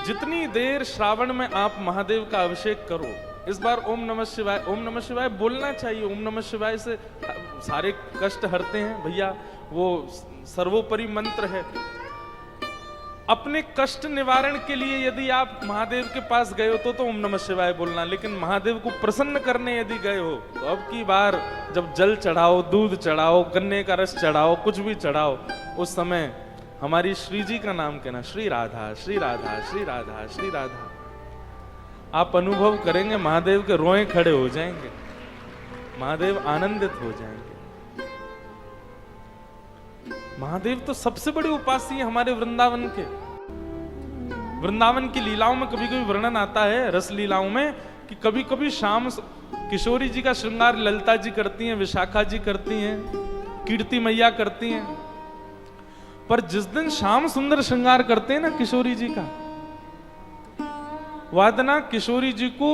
जितनी देर श्रावण में आप महादेव का अभिषेक करो, इस बार ओम नमः शिवाय बोलना चाहिए। ओम नमः शिवाय से सारे कष्ट हरते हैं भैया, वो सर्वोपरि मंत्र है। अपने कष्ट निवारण के लिए यदि आप महादेव के पास गए हो तो ओम नमः शिवाय बोलना, लेकिन महादेव को प्रसन्न करने यदि गए हो तो अब की बार जब जल चढ़ाओ, दूध चढ़ाओ, गन्ने का रस चढ़ाओ, कुछ भी चढ़ाओ, उस समय हमारी श्री जी का नाम कहना, श्री राधा श्री राधा श्री राधा श्री राधा। आप अनुभव करेंगे महादेव के रोए खड़े हो जाएंगे, महादेव आनंदित हो जाएंगे। महादेव तो सबसे बड़ी उपास्य है हमारे वृंदावन के। वृंदावन की लीलाओं में कभी कभी वर्णन आता है, रस लीलाओं में, कि कभी कभी शाम किशोरी जी का श्रृंगार ललिता जी करती हैं, विशाखा जी करती हैं, कीर्ति मैया करती हैं। पर जिस दिन श्याम सुंदर श्रृंगार करते हैं ना किशोरी जी का, वादना किशोरी जी को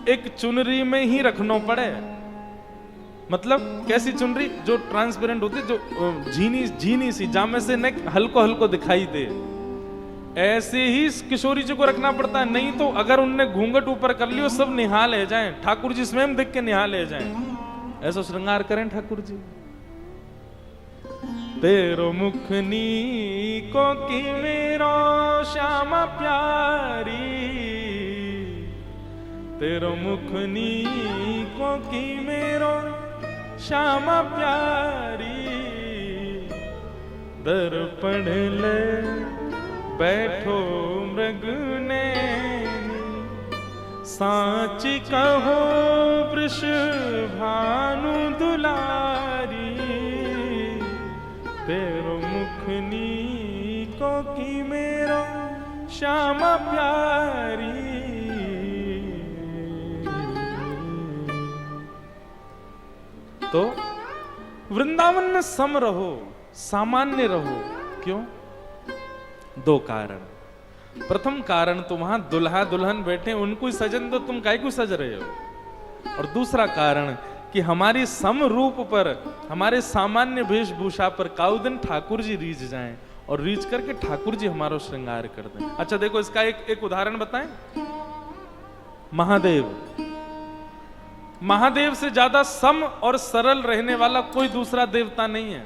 एक चुनरी में ही रखना पड़े। मतलब कैसी चुनरी? जो ट्रांसपेरेंट होती है, जो झीनी सी, जामे से नेक हल्को हल्को दिखाई दे, ऐसे ही किशोरी जी को रखना पड़ता है। नहीं तो अगर उनने घूंघट ऊपर कर लियो, सब निहाल ले जाएं, ठाकुर जी स्वयं देख के निहाल ले जाएं। ऐसा श्रृंगार करें ठाकुर जी। तेरो मुखनी को की मेरो श्यामा प्यारी, तेरो मुखनी को की मेरो श्यामा प्यारी, दर्पण ले बैठो मृग ने, साची कहो वृष भानु दुलारी, तेरो मुखनी को की मेरो श्यामा प्यारी। तो वृंदावन में सम रहो, सामान्य रहो। क्यों? दो कारण। प्रथम कारण तो वहां दुल्हा दुल्हन बैठे, उनको ही सजन दो, तुम काहे को सज रहे हो। और दूसरा कारण कि हमारी सम रूप पर, हमारे सामान्य वेशभूषा पर काउ दिन ठाकुर जी रीझ जाएं, और रीझ करके ठाकुर जी हमारा श्रृंगार कर दें। अच्छा देखो, इसका एक उदाहरण बताएं। महादेव से ज्यादा सम और सरल रहने वाला कोई दूसरा देवता नहीं है।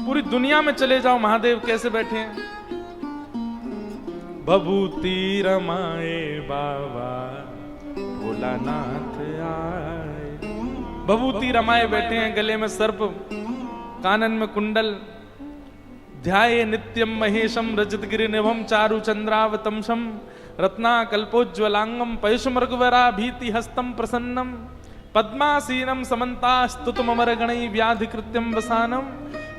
पूरी दुनिया में चले जाओ, महादेव कैसे बैठे हैं? बभूति रमाए बाबा भोलानाथ आए। बभूति रमाए बैठे हैं, गले में सर्प, कानन में कुंडल, ध्याये नित्यम महेशम रजतगिरि निभम चारु चंद्रावतंसम, रत्ना कल्पोज्ज्वलांगम पयुषमृगवरा भीति हस्तम प्रसन्नम, पद्मासीनम समन्ता स्तुतमर गणै व्याधि कृत्यम वसानम,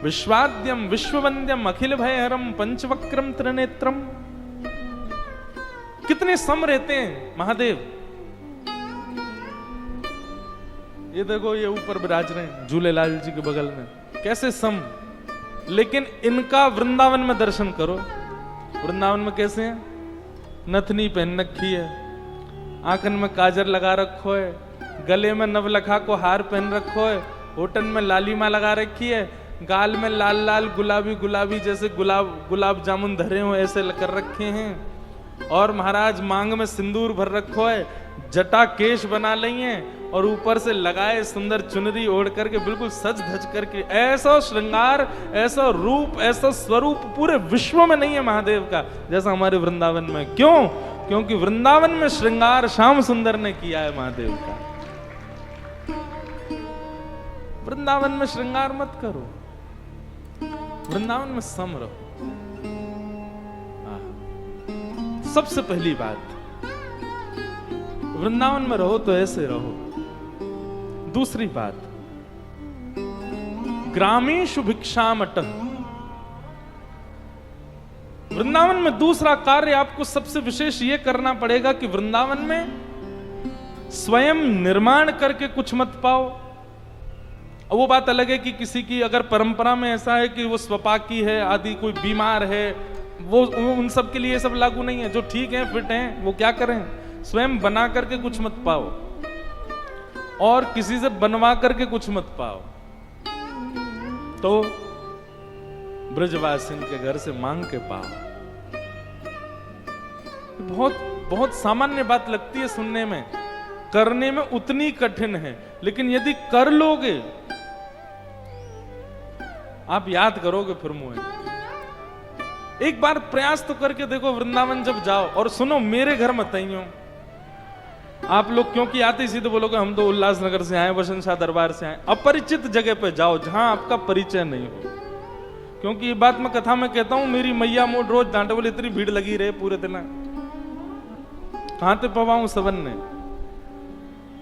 विश्वाद्यम विश्ववंद्यम अखिल भयहरम पंचवक्रम त्रिनेत्रम। कितने सम रहते हैं महादेव। ये देखो, ये ऊपर विराज रहे हैं झूलेलाल जी के बगल में, कैसे सम। लेकिन इनका वृंदावन में दर्शन करो। वृंदावन में कैसे हैं? नथनी पहन रखी है, आंखन में काजर लगा रखो है, गले में नवलखा को हार पहन रखो है, होठन में लालिमा लगा रखी है, गाल में लाल लाल गुलाबी गुलाबी जैसे गुलाब जामुन धरे हो ऐसे कर रखे हैं, और महाराज मांग में सिंदूर भर रखो है, जटा केश बना ली है, और ऊपर से लगाए सुंदर चुनरी ओढ़ करके बिल्कुल सज धज करके। ऐसा श्रृंगार, ऐसा रूप, ऐसा स्वरूप पूरे विश्व में नहीं है महादेव का जैसा हमारे वृंदावन में। क्यों? क्योंकि वृंदावन में श्रृंगार श्याम सुंदर ने किया है महादेव का। वृंदावन में श्रृंगार मत करो, वृंदावन में सम रहो। सबसे पहली बात, वृंदावन में रहो तो ऐसे रहो। दूसरी बात, ग्रामीषु भिक्षामटः। वृंदावन में दूसरा कार्य आपको सबसे विशेष यह करना पड़ेगा कि वृंदावन में स्वयं निर्माण करके कुछ मत पाओ। वो बात अलग है कि किसी की अगर परंपरा में ऐसा है कि वो स्वपाकी है आदि, कोई बीमार है, वो उन सब के लिए सब लागू नहीं है। जो ठीक है, फिट हैं, वो क्या करें? स्वयं बना करके कुछ मत पाओ, और किसी से बनवा करके कुछ मत पाओ। तो ब्रजवासिन के घर से मांग के पाओ। बहुत बहुत सामान्य बात लगती है सुनने में, करने में उतनी कठिन है, लेकिन यदि कर लोगे आप याद करोगे फिर मुझे। एक बार प्रयास तो करके देखो, वृंदावन जब जाओ। और सुनो, मेरे घर मत आइयो आप लोग, क्योंकि आते सीधे बोलोगे हम तो उल्लासनगर से आए, वसंत शाह दरबार से आए। अपरिचित जगह पे जाओ जहां आपका परिचय नहीं हो, क्योंकि ये बात मैं कथा में कहता हूं, मेरी मैया मोड़ रोज डांटे, बोले इतनी भीड़ लगी रहे पूरे दिन, कहां ते पवाऊं सबन ने।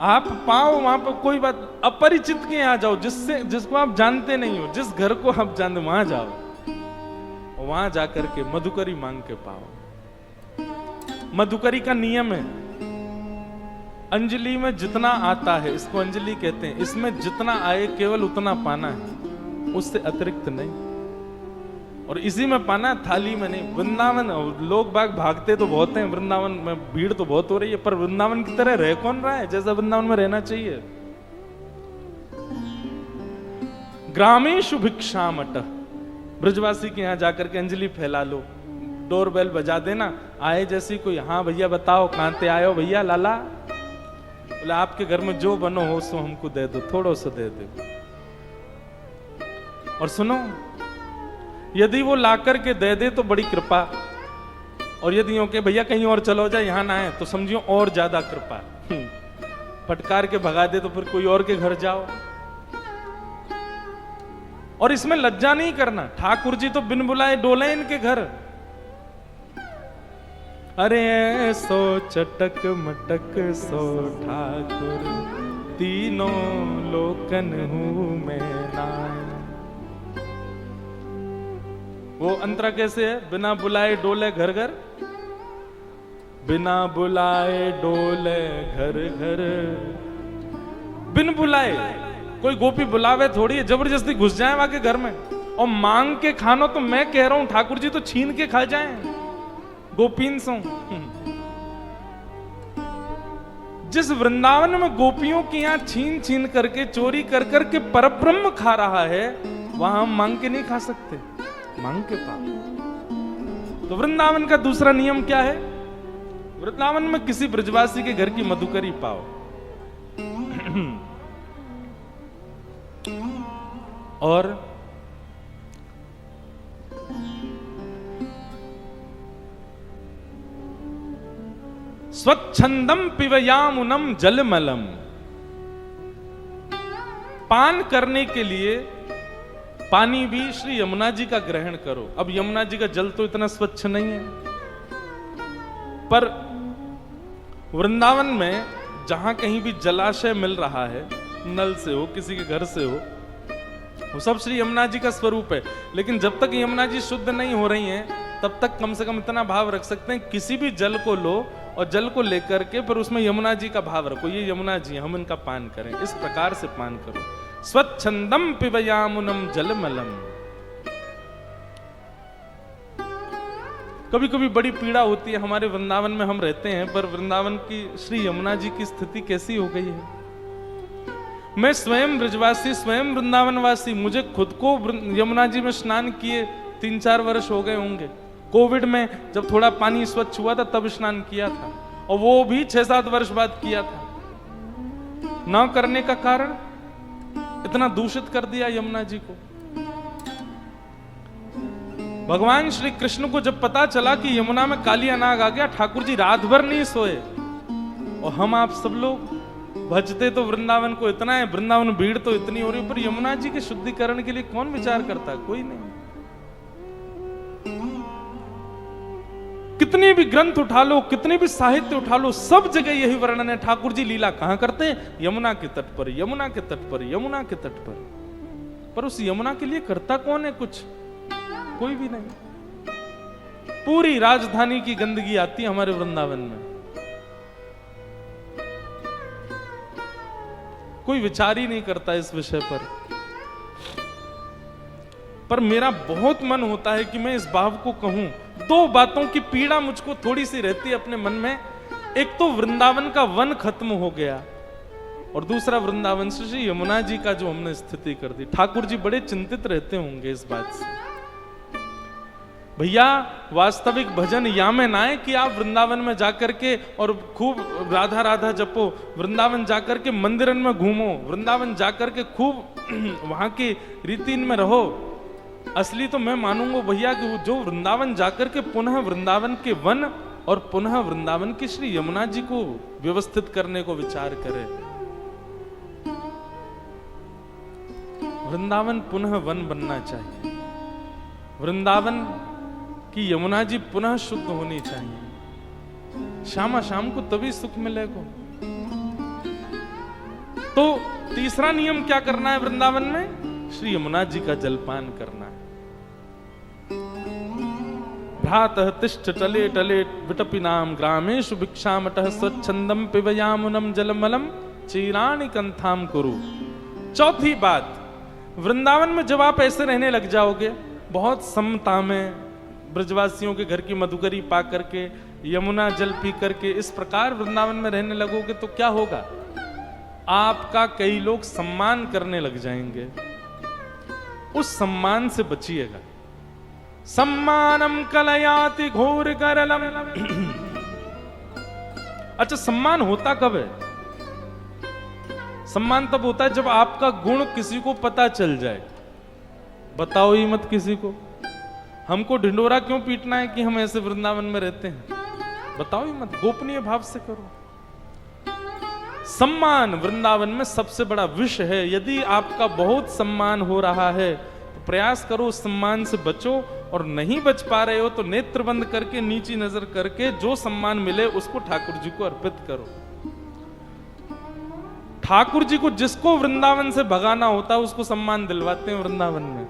आप पाओ वहां पर कोई बात, अपरिचित के यहां जाओ, जिसको आप जानते नहीं हो, जिस घर को आप जानते वहां जाओ, वहां जाकर के मधुकरी मांग के पाओ। मधुकरी का नियम है, अंजलि में जितना आता है, इसको अंजलि कहते हैं, इसमें जितना आए केवल उतना पाना है, उससे अतिरिक्त नहीं। और इसी में पाना, थाली में नहीं। वृंदावन लोग बाग भागते तो बहुत हैं, वृंदावन में भीड़ तो बहुत हो रही है, पर वृंदावन की तरह रह कौन रहा है जैसा वृंदावन में रहना चाहिए। ग्रामेषु भिक्षामट, ब्रजवासी के यहां जाकर के अंजलि फैला लो, डोरबेल बजा देना, आए जैसी कोई, हाँ भैया बताओ कहां से आए हो भैया लाला, बोले आपके घर में जो बनो हो सो हमको दे दो, थोड़ा सा दे दो। और सुनो, यदि वो लाकर के दे दे तो बड़ी कृपा, और यदि यूं के भैया कहीं और चलो जाए यहां ना आए तो समझियो और ज्यादा कृपा। फटकार के भगा दे तो फिर कोई और के घर जाओ। और इसमें लज्जा नहीं करना, ठाकुर जी तो बिन बुलाए डोले इनके घर। अरे सो चटक मटक सो ठाकुर, तीनों लोकन हूं मैं नाय। वो अंतरा कैसे है, बिना बुलाए डोले घर घर, बिना बुलाए डोले घर घर। बिन बुलाए, कोई गोपी बुलावे थोड़ी है, जबरदस्ती घुस जाए वहां के घर में। और मांग के खानो तो मैं कह रहा हूं ठाकुर जी तो छीन के खा जाएं गोपीन सो। जिस वृंदावन में गोपियों की यहां छीन छीन करके, चोरी कर करके परब्रह्म खा रहा है, वहां हम मांग के नहीं खा सकते, मांग के पाओ। तो वृंदावन का दूसरा नियम क्या है, वृंदावन में किसी ब्रजवासी के घर की मधुकरी पाओ। और स्वच्छंदम पिबयामुनम जलमलम, पान करने के लिए पानी भी श्री यमुना जी का ग्रहण करो। अब यमुना जी का जल तो इतना स्वच्छ नहीं है, पर वृंदावन में जहां कहीं भी जलाशय मिल रहा है, नल से हो किसी के घर से हो, वो सब श्री यमुना जी का स्वरूप है। लेकिन जब तक यमुना जी शुद्ध नहीं हो रही हैं, तब तक कम से कम इतना भाव रख सकते हैं, किसी भी जल को लो और जल को लेकर के फिर उसमें यमुना जी का भाव रखो, ये यमुना जी हम इनका पान करें, इस प्रकार से पान करो। स्वच्छंदम पिबयामुनम जलमलम। कभी कभी बड़ी पीड़ा होती है, हमारे वृंदावन में हम रहते हैं, पर वृंदावन की श्री यमुना जी की स्थिति कैसी हो गई है। मैं स्वयं ब्रजवासी, स्वयं वृंदावनवासी, मुझे खुद को यमुना जी में स्नान किए 3-4 वर्ष हो गए होंगे। कोविड में जब थोड़ा पानी स्वच्छ हुआ था तब स्नान किया था, और वो भी 6-7 वर्ष बाद किया था। ना करने का कारण, इतना दूषित कर दिया यमुना जी को। भगवान श्री कृष्ण को जब पता चला कि यमुना में काली अनाग आ गया, ठाकुर जी रात भर नहीं सोए। और हम आप सब लोग भजते तो वृंदावन को इतना है, वृंदावन भीड़ तो इतनी हो रही, पर यमुना जी के शुद्धिकरण के लिए कौन विचार करता है, कोई नहीं। कितने भी ग्रंथ उठा लो, कितने भी साहित्य उठा लो, सब जगह यही वर्णन है, ठाकुर जी लीला कहां करते हैं, यमुना के तट पर, यमुना के तट पर, यमुना के तट पर। पर उस यमुना के लिए करता कौन है कुछ, कोई भी नहीं। पूरी राजधानी की गंदगी आती है हमारे वृंदावन में, कोई विचार ही नहीं करता इस विषय पर मेरा बहुत मन होता है कि मैं इस भाव को कहूं। 2 बातों की पीड़ा मुझको थोड़ी सी रहती है अपने मन में। एक तो वृंदावन का वन खत्म हो गया, और दूसरा वृंदावन से श्री यमुना जी का जो हमने स्थिति कर दी। ठाकुर जी बड़े चिंतित रहते होंगे इस बात से। भैया वास्तविक भजन या में ना है कि आप वृंदावन में जाकर के और खूब राधा राधा जपो, वृंदावन जाकर के मंदिरन में घूमो, वृंदावन जाकर के खूब वहां की रीति में रहो। असली तो मैं मानूंगा भैया कि जो वृंदावन जाकर के पुनः वृंदावन के वन और पुनः वृंदावन की श्री यमुना जी को व्यवस्थित करने को विचार करे। वृंदावन पुनः वन बनना चाहिए, वृंदावन कि यमुना जी पुनः शुद्ध होनी चाहिए, शामा शाम को तभी सुख मिलेगा। तो तीसरा नियम क्या करना है वृंदावन में? श्री यमुना जी का जलपान करना है। भ्रातः तिष्ठ टले टले विटपिनाम ग्रामेषु भिक्षामटः स्वच्छंदम पिबयामुनम जलमलम चीराणि कंथाम कुरु। चौथी बात, वृंदावन में जब आप ऐसे रहने लग जाओगे, बहुत समता में ब्रजवासियों के घर की मधुकरी पा करके, यमुना जल पी करके इस प्रकार वृंदावन में रहने लगोगे तो क्या होगा? आपका कई लोग सम्मान करने लग जाएंगे। उस सम्मान से बचिएगा। सम्मानम कलयाति घोर करलम। अच्छा, सम्मान होता कब है? सम्मान तब होता है जब आपका गुण किसी को पता चल जाए। बताओ ही मत किसी को, हमको ढिंडोरा क्यों पीटना है कि हम ऐसे वृंदावन में रहते हैं? बताओ ही मत, गोपनीय भाव से करो। सम्मान वृंदावन में सबसे बड़ा विष है। यदि आपका बहुत सम्मान हो रहा है तो प्रयास करो उस सम्मान से बचो, और नहीं बच पा रहे हो तो नेत्र बंद करके, नीची नजर करके जो सम्मान मिले उसको ठाकुर जी को अर्पित करो। ठाकुर जी को जिसको वृंदावन से भगाना होता है उसको सम्मान दिलवाते हैं वृंदावन में।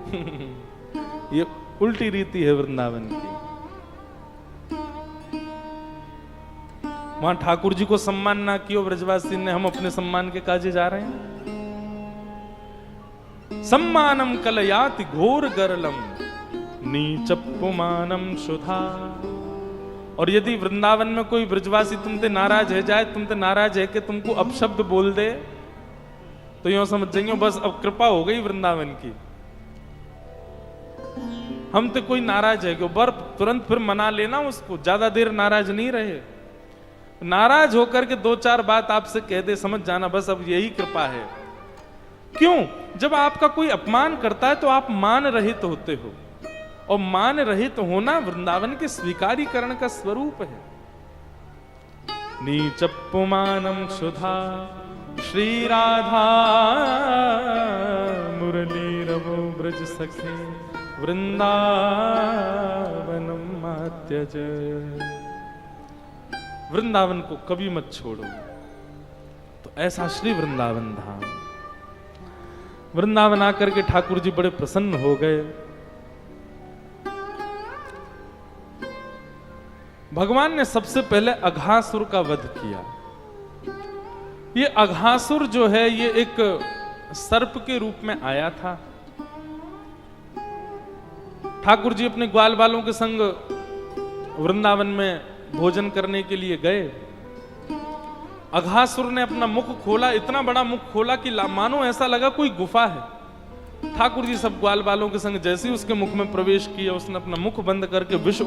ये उल्टी रीति है वृंदावन की। वहां ठाकुर जी को सम्मान ना कियो ब्रजवासी ने, हम अपने सम्मान के काजे जा रहे हैं। सम्मानम कलयाति घोर गरलम नीचपुमानम सुधा। और यदि वृंदावन में कोई ब्रजवासी तुमसे नाराज है जाए, तुमसे नाराज है कि तुमको अपशब्द बोल दे, तो यूं समझ जाएंगे बस अब कृपा हो गई वृंदावन की, हम तो कोई नाराज है क्यों, बर तुरंत फिर मना लेना उसको, ज्यादा देर नाराज नहीं रहे। नाराज होकर के दो चार बात आपसे कह दे, समझ जाना बस अब यही कृपा है। क्यों? जब आपका कोई अपमान करता है तो आप मान रहित होते हो, और मान रहित होना वृंदावन के स्वीकारीकरण का स्वरूप है। नीचपुमानम सुधा श्री राधा मुरली रवो ब्रज सखे वृंदावनम मात्यज। वृंदावन को कभी मत छोड़ो। तो ऐसा श्री वृंदावन धाम। वृंदावन आकर के ठाकुर जी बड़े प्रसन्न हो गए। भगवान ने सबसे पहले अघासुर का वध किया। ये अघासुर जो है ये एक सर्प के रूप में आया था। ठाकुर जी अपने ग्वाल बालों के संग वृंदावन में भोजन करने के लिए गए। अघासुर ने अपना मुख खोला, इतना बड़ा मुख खोला कि मानो ऐसा लगा कोई गुफा है। ठाकुर जी सब ग्वाल बालों के संग जैसे ही उसके मुख में प्रवेश किया, उसने अपना मुख बंद करके विष